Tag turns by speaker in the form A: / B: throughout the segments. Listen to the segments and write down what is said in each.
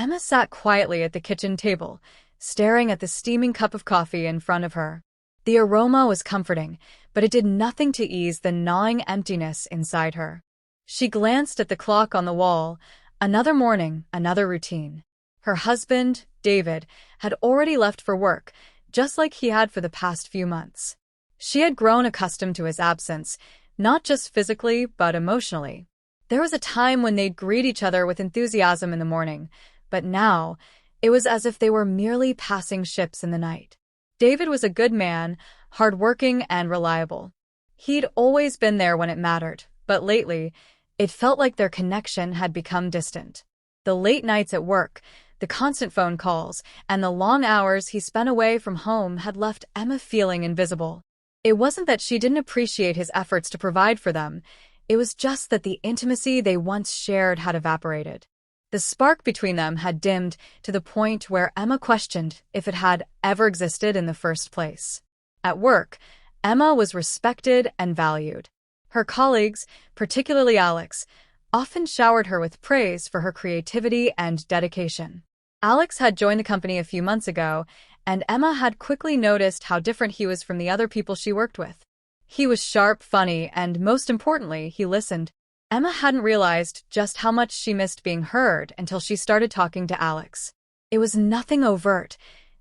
A: Emma sat quietly at the kitchen table, staring at the steaming cup of coffee in front of her. The aroma was comforting, but it did nothing to ease the gnawing emptiness inside her. She glanced at the clock on the wall. Another morning, another routine. Her husband, David, had already left for work, just like he had for the past few months. She had grown accustomed to his absence, not just physically, but emotionally. There was a time when they'd greet each other with enthusiasm in the morning, but now, it was as if they were merely passing ships in the night. David was a good man, hardworking and reliable. He'd always been there when it mattered, but lately, it felt like their connection had become distant. The late nights at work, the constant phone calls, and the long hours he spent away from home had left Emma feeling invisible. It wasn't that she didn't appreciate his efforts to provide for them, it was just that the intimacy they once shared had evaporated. The spark between them had dimmed to the point where Emma questioned if it had ever existed in the first place. At work, Emma was respected and valued. Her colleagues, particularly Alex, often showered her with praise for her creativity and dedication. Alex had joined the company a few months ago, and Emma had quickly noticed how different he was from the other people she worked with. He was sharp, funny, and most importantly, he listened. Emma hadn't realized just how much she missed being heard until she started talking to Alex. It was nothing overt,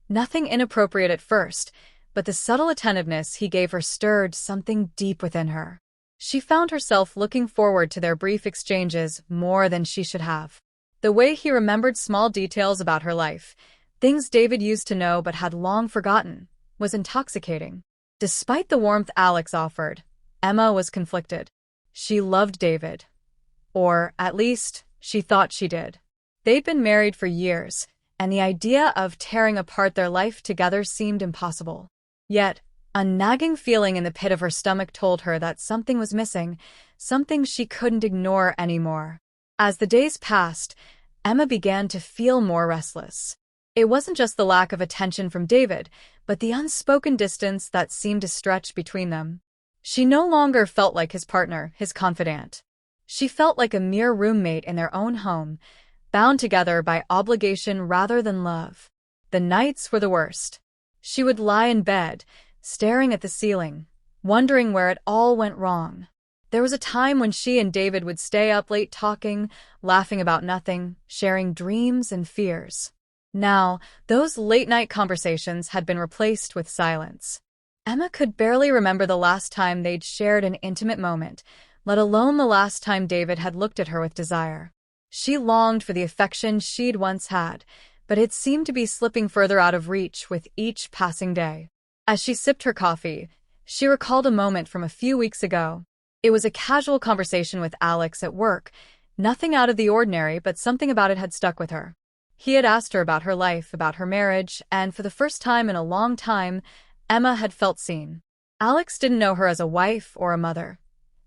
A: nothing inappropriate at first, but the subtle attentiveness he gave her stirred something deep within her. She found herself looking forward to their brief exchanges more than she should have. The way he remembered small details about her life, things David used to know but had long forgotten, was intoxicating. Despite the warmth Alex offered, Emma was conflicted. She loved David. Or, at least, she thought she did. They'd been married for years, and the idea of tearing apart their life together seemed impossible. Yet, a nagging feeling in the pit of her stomach told her that something was missing, something she couldn't ignore anymore. As the days passed, Emma began to feel more restless. It wasn't just the lack of attention from David, but the unspoken distance that seemed to stretch between them. She no longer felt like his partner, his confidant. She felt like a mere roommate in their own home, bound together by obligation rather than love. The nights were the worst. She would lie in bed, staring at the ceiling, wondering where it all went wrong. There was a time when she and David would stay up late talking, laughing about nothing, sharing dreams and fears. Now, those late-night conversations had been replaced with silence. Emma could barely remember the last time they'd shared an intimate moment, let alone the last time David had looked at her with desire. She longed for the affection she'd once had, but it seemed to be slipping further out of reach with each passing day. As she sipped her coffee, she recalled a moment from a few weeks ago. It was a casual conversation with Alex at work, nothing out of the ordinary, but something about it had stuck with her. He had asked her about her life, about her marriage, and for the first time in a long time, Emma had felt seen. Alex didn't know her as a wife or a mother.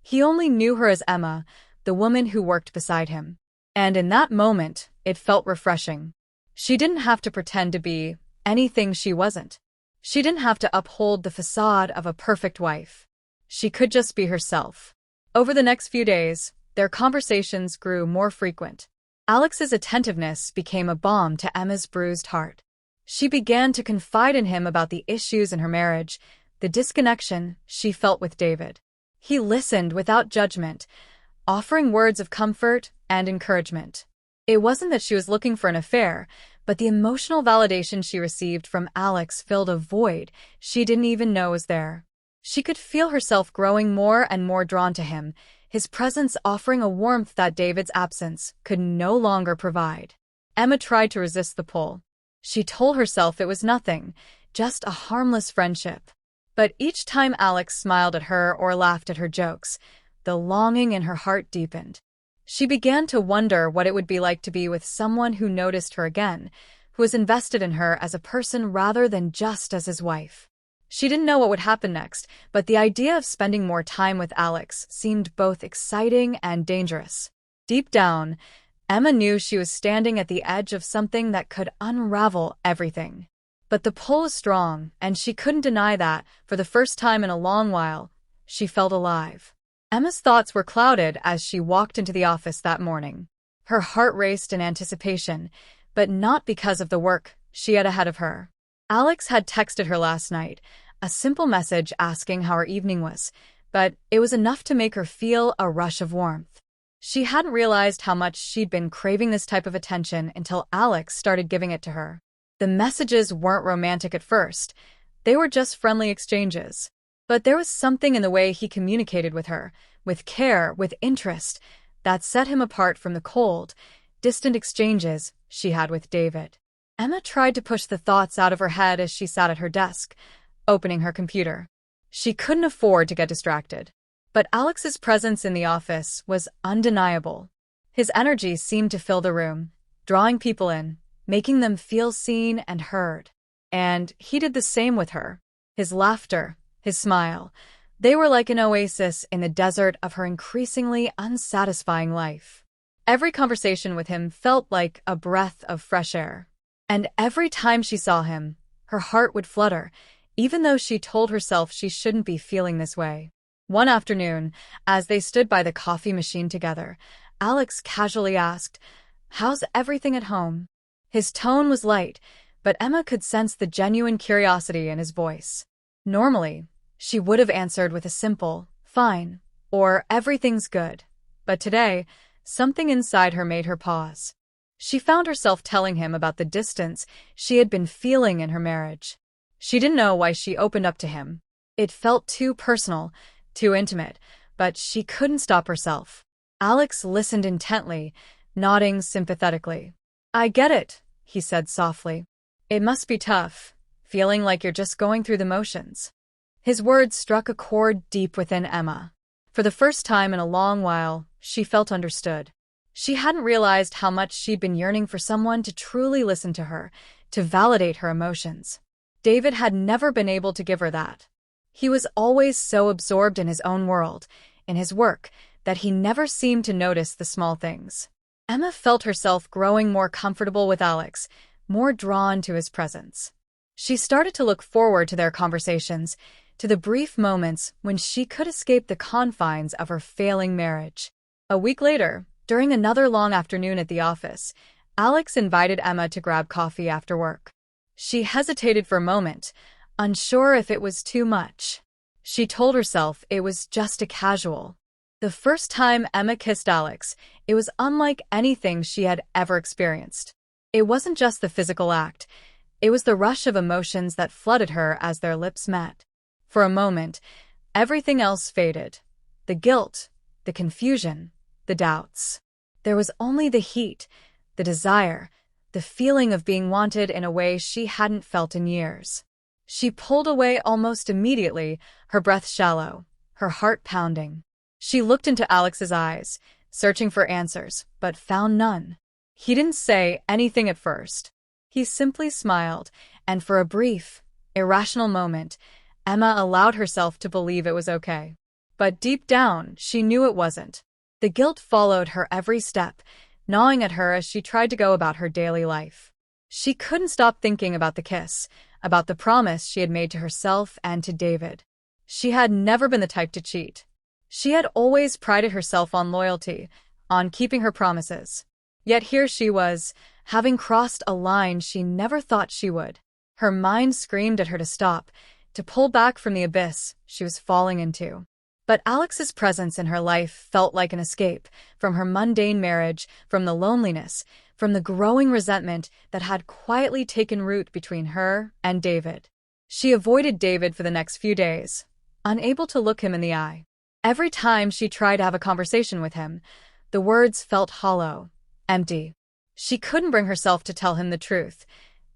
A: He only knew her as Emma, the woman who worked beside him. And in that moment, it felt refreshing. She didn't have to pretend to be anything she wasn't. She didn't have to uphold the facade of a perfect wife. She could just be herself. Over the next few days, their conversations grew more frequent. Alex's attentiveness became a balm to Emma's bruised heart. She began to confide in him about the issues in her marriage, the disconnection she felt with David. He listened without judgment, offering words of comfort and encouragement. It wasn't that she was looking for an affair, but the emotional validation she received from Alex filled a void she didn't even know was there. She could feel herself growing more and more drawn to him, his presence offering a warmth that David's absence could no longer provide. Emma tried to resist the pull. She told herself it was nothing, just a harmless friendship. But each time Alex smiled at her or laughed at her jokes, the longing in her heart deepened. She began to wonder what it would be like to be with someone who noticed her again, who was invested in her as a person rather than just as his wife. She didn't know what would happen next, but the idea of spending more time with Alex seemed both exciting and dangerous. Deep down, Emma knew she was standing at the edge of something that could unravel everything. But the pull was strong, and she couldn't deny that, for the first time in a long while, she felt alive. Emma's thoughts were clouded as she walked into the office that morning. Her heart raced in anticipation, but not because of the work she had ahead of her. Alex had texted her last night, a simple message asking how her evening was, but it was enough to make her feel a rush of warmth. She hadn't realized how much she'd been craving this type of attention until Alex started giving it to her. The messages weren't romantic at first. They were just friendly exchanges. But there was something in the way he communicated with her, with care, with interest, that set him apart from the cold, distant exchanges she had with David. Emma tried to push the thoughts out of her head as she sat at her desk, opening her computer. She couldn't afford to get distracted. But Alex's presence in the office was undeniable. His energy seemed to fill the room, drawing people in, making them feel seen and heard. And he did the same with her. His laughter, his smile, they were like an oasis in the desert of her increasingly unsatisfying life. Every conversation with him felt like a breath of fresh air. And every time she saw him, her heart would flutter, even though she told herself she shouldn't be feeling this way. One afternoon, as they stood by the coffee machine together, Alex casually asked, "How's everything at home?" His tone was light, but Emma could sense the genuine curiosity in his voice. Normally, she would have answered with a simple, "Fine," or "Everything's good." But today, something inside her made her pause. She found herself telling him about the distance she had been feeling in her marriage. She didn't know why she opened up to him. It felt too personal, too intimate, but she couldn't stop herself. Alex listened intently, nodding sympathetically. "I get it," he said softly. "It must be tough, feeling like you're just going through the motions." His words struck a chord deep within Emma. For the first time in a long while, she felt understood. She hadn't realized how much she'd been yearning for someone to truly listen to her, to validate her emotions. David had never been able to give her that. He was always so absorbed in his own world, in his work, that he never seemed to notice the small things. Emma felt herself growing more comfortable with Alex, more drawn to his presence. She started to look forward to their conversations, to the brief moments when she could escape the confines of her failing marriage. A week later, during another long afternoon at the office, Alex invited Emma to grab coffee after work. She hesitated for a moment, unsure if it was too much. She told herself it was just a casual. The first time Emma kissed Alex, it was unlike anything she had ever experienced. It wasn't just the physical act, it was the rush of emotions that flooded her as their lips met. For a moment, everything else faded. The guilt, the confusion, the doubts. There was only the heat, the desire, the feeling of being wanted in a way she hadn't felt in years. She pulled away almost immediately, her breath shallow, her heart pounding. She looked into Alex's eyes, searching for answers, but found none. He didn't say anything at first. He simply smiled, and for a brief, irrational moment, Emma allowed herself to believe it was okay. But deep down, she knew it wasn't. The guilt followed her every step, gnawing at her as she tried to go about her daily life. She couldn't stop thinking about the kiss, about the promise she had made to herself and to David. She had never been the type to cheat. She had always prided herself on loyalty, on keeping her promises. Yet here she was, having crossed a line she never thought she would. Her mind screamed at her to stop, to pull back from the abyss she was falling into. But Alex's presence in her life felt like an escape from her mundane marriage, from the loneliness, from the growing resentment that had quietly taken root between her and David. She avoided David for the next few days, unable to look him in the eye. Every time she tried to have a conversation with him, the words felt hollow, empty. She couldn't bring herself to tell him the truth,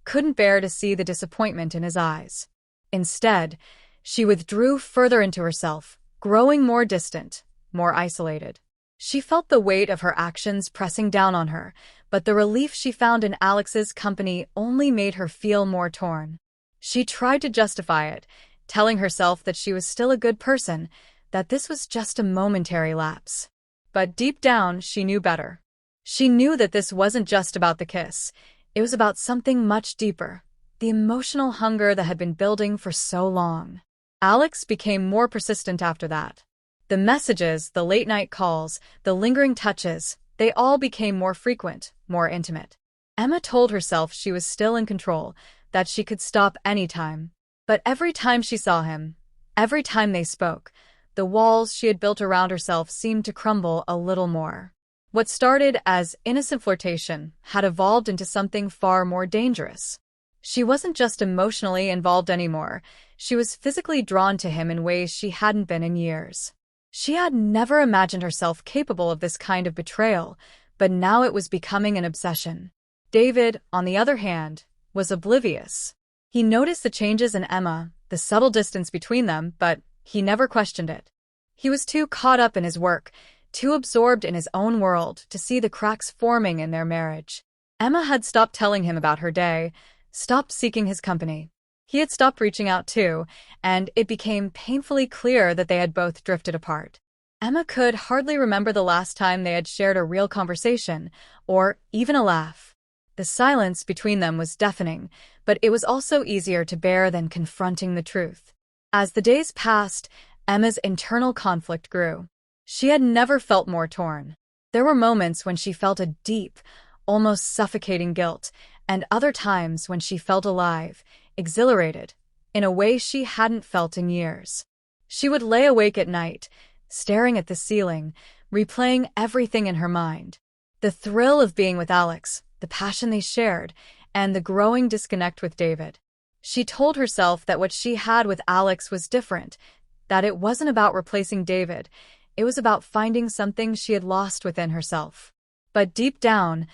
A: couldn't bear to see the disappointment in his eyes. Instead, she withdrew further into herself, growing more distant, more isolated. She felt the weight of her actions pressing down on her, but the relief she found in Alex's company only made her feel more torn. She tried to justify it, telling herself that she was still a good person, that this was just a momentary lapse. But deep down, she knew better. She knew that this wasn't just about the kiss. It was about something much deeper, the emotional hunger that had been building for so long. Alex became more persistent after that. The messages, the late-night calls, the lingering touches, they all became more frequent, more intimate. Emma told herself she was still in control, that she could stop any time. But every time she saw him, every time they spoke, the walls she had built around herself seemed to crumble a little more. What started as innocent flirtation had evolved into something far more dangerous. She wasn't just emotionally involved anymore, she was physically drawn to him in ways she hadn't been in years. She had never imagined herself capable of this kind of betrayal, but now it was becoming an obsession. David, on the other hand, was oblivious. He noticed the changes in Emma, the subtle distance between them, but he never questioned it. He was too caught up in his work, too absorbed in his own world to see the cracks forming in their marriage. Emma had stopped telling him about her day, stopped seeking his company. He had stopped reaching out too, and it became painfully clear that they had both drifted apart. Emma could hardly remember the last time they had shared a real conversation, or even a laugh. The silence between them was deafening, but it was also easier to bear than confronting the truth. As the days passed, Emma's internal conflict grew. She had never felt more torn. There were moments when she felt a deep, almost suffocating guilt, and other times when she felt alive, exhilarated, in a way she hadn't felt in years. She would lay awake at night, staring at the ceiling, replaying everything in her mind. The thrill of being with Alex, the passion they shared, and the growing disconnect with David. She told herself that what she had with Alex was different, that it wasn't about replacing David, it was about finding something she had lost within herself. But deep down,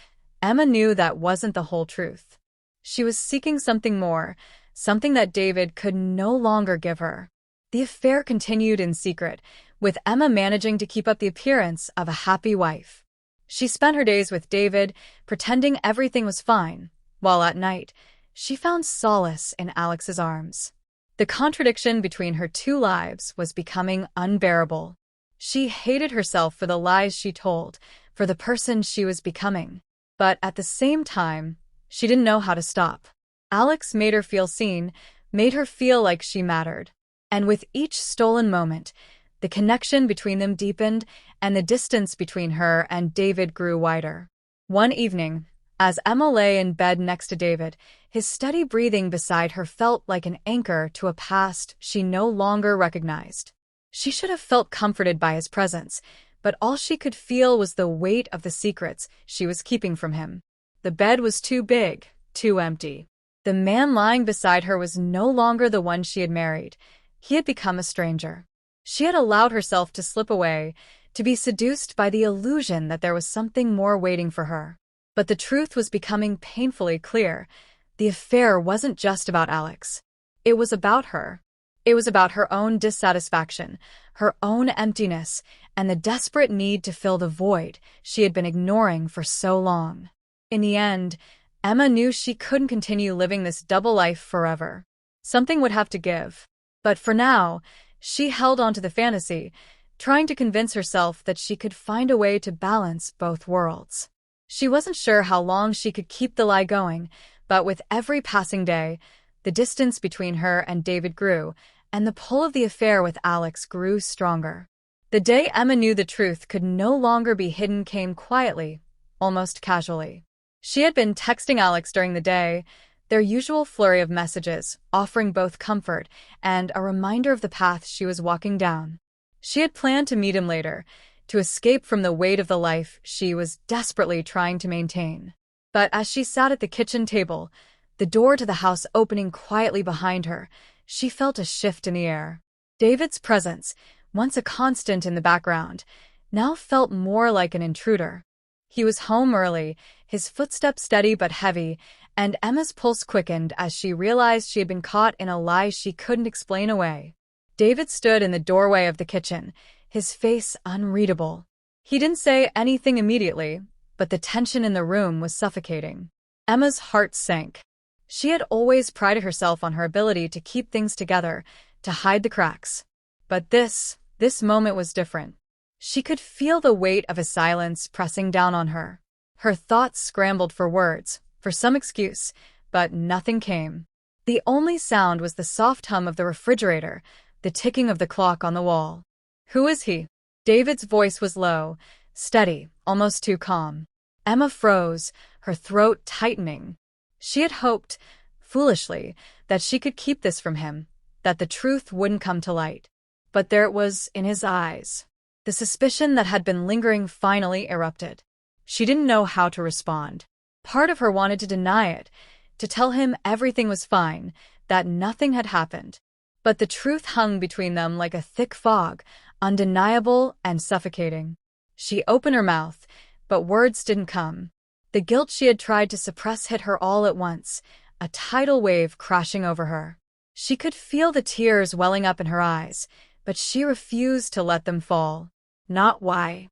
A: Emma knew that wasn't the whole truth. She was seeking something more, something that David could no longer give her. The affair continued in secret, with Emma managing to keep up the appearance of a happy wife. She spent her days with David, pretending everything was fine, while at night, she found solace in Alex's arms. The contradiction between her two lives was becoming unbearable. She hated herself for the lies she told, for the person she was becoming. But at the same time, she didn't know how to stop. Alex made her feel seen, made her feel like she mattered. And with each stolen moment, the connection between them deepened, and the distance between her and David grew wider. One evening, as Emma lay in bed next to David, his steady breathing beside her felt like an anchor to a past she no longer recognized. She should have felt comforted by his presence, but all she could feel was the weight of the secrets she was keeping from him. The bed was too big, too empty. The man lying beside her was no longer the one she had married. He had become a stranger. She had allowed herself to slip away, to be seduced by the illusion that there was something more waiting for her. But the truth was becoming painfully clear. The affair wasn't just about Alex. It was about her. It was about her own dissatisfaction, her own emptiness, and the desperate need to fill the void she had been ignoring for so long. In the end, Emma knew she couldn't continue living this double life forever. Something would have to give. But for now, she held on to the fantasy, trying to convince herself that she could find a way to balance both worlds. She wasn't sure how long she could keep the lie going, but with every passing day, the distance between her and David grew, and the pull of the affair with Alex grew stronger. The day Emma knew the truth could no longer be hidden came quietly, almost casually. She had been texting Alex during the day, their usual flurry of messages, offering both comfort and a reminder of the path she was walking down. She had planned to meet him later, to escape from the weight of the life she was desperately trying to maintain. But as she sat at the kitchen table, the door to the house opening quietly behind her, she felt a shift in the air. David's presence, once a constant in the background, now felt more like an intruder. He was home early, his footsteps steady but heavy, and Emma's pulse quickened as she realized she had been caught in a lie she couldn't explain away. David stood in the doorway of the kitchen, his face unreadable. He didn't say anything immediately, but the tension in the room was suffocating. Emma's heart sank. She had always prided herself on her ability to keep things together, to hide the cracks. But this moment was different. She could feel the weight of a silence pressing down on her. Her thoughts scrambled for words, for some excuse, but nothing came. The only sound was the soft hum of the refrigerator, the ticking of the clock on the wall. "Who is he?" David's voice was low, steady, almost too calm. Emma froze, her throat tightening. She had hoped, foolishly, that she could keep this from him, that the truth wouldn't come to light. But there it was in his eyes. The suspicion that had been lingering finally erupted. She didn't know how to respond. Part of her wanted to deny it, to tell him everything was fine, that nothing had happened. But the truth hung between them like a thick fog, undeniable and suffocating. She opened her mouth, but words didn't come. The guilt she had tried to suppress hit her all at once, a tidal wave crashing over her. She could feel the tears welling up in her eyes, but she refused to let them fall. Not why.